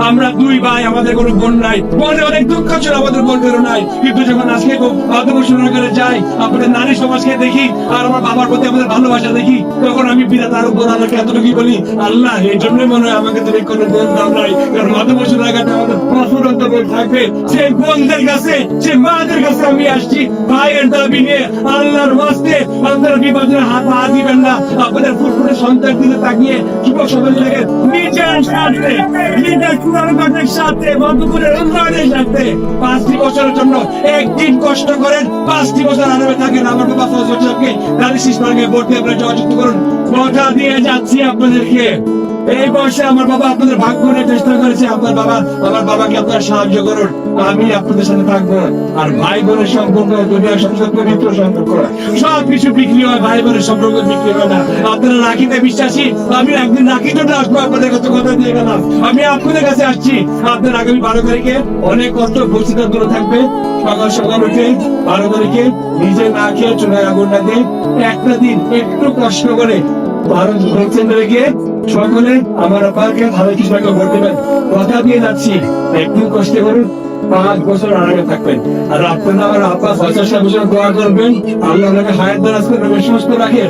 আমরা দুই ভাই, আমাদের কোনো বোন নাই। মনে অনেক দুঃখ ছিল, আমাদের বোনদেরও নাই। কিন্তু যখন আজকে আত্মপোষণাগারে যাই, আপনাদের নারী সমাজকে দেখি আর আমার বাবার প্রতি আমাদের ভালোবাসা দেখি, তখন আমি বিরাট আরো বোন আমাকে এতটুকু বলি, আল্লাহ এই জন্যই মনে হয় আমাকে তুমি কোনো বোন দাও নাই। কারণ আত্মপোষণাগারে আমাদের প্রফুরন্ত বোন থাকবে। সেই বোনদের কাছে, সেই মাদের কাছে আমি আসছি ভাইয়ের দাবি নিয়ে। আল্লাহর ওয়াস্তে আপনারা বিপদের হাত পা দিবেন না। আপনাদের ফুটফুটে সন্তান দিলে তাকিয়ে যুবক সমাজ থেকে নিজের সাথে, নিজের কুড়ানোর সাথে, মধ্যপুরের উন্নয়নের সাথে 5টি বছরের জন্য একদিন কষ্ট করেন, 5টি বছর আরামে থাকেন। আমার বাবা ফজল সাহেবকে নারী শিশুকে ভর্তি আপনারা যোগাযোগ করুন। কথা দিয়ে যাচ্ছি আপনাদেরকে, এই বয়সে আমার বাবা আপনাদের ভাগ্য নিয়ে চেষ্টা করেছে। আমার বাবাকে আপনারা সাহায্য করুন, আমি আপনাদের সাথে থাকবো। আর ভাই বোনের সম্পর্ক দুনিয়ার সবচেয়ে পবিত্র সম্পর্ক, সবকিছু বিক্রি হয়, ভাই বোনের সম্পর্ক বিক্রি হয় না। আপনারা রাখিতে বিশ্বাসী, আমি একদিন রাখি জন্য আসবো। আপনাদের কাছে কথা দিয়ে গেলাম, আমি আপনাদের কাছে আসছি। আপনার আগামী 12 তারিখে অনেক কষ্ট পরিস্থিতি দূরে থাকবে। সকাল সকাল উঠে 12 তারিখে নিজে না খেয়ে চুলায় আগুন লাগে, একটা দিন একটু কষ্ট করে 12 সেপ্টেম্বরে গিয়ে সকলে আমার আপাকে ভালো কিছু একটা ভোট দেবেন। কথা দিয়ে যাচ্ছি, একটু কষ্ট করুন, 5 বছর আরামে থাকবেন। আর আপনারা আমার আপা 50 বছর দোয়া করবেন, আল্লাহ আপনাকে হায়াত দারাজ করে সুস্থ রাখে।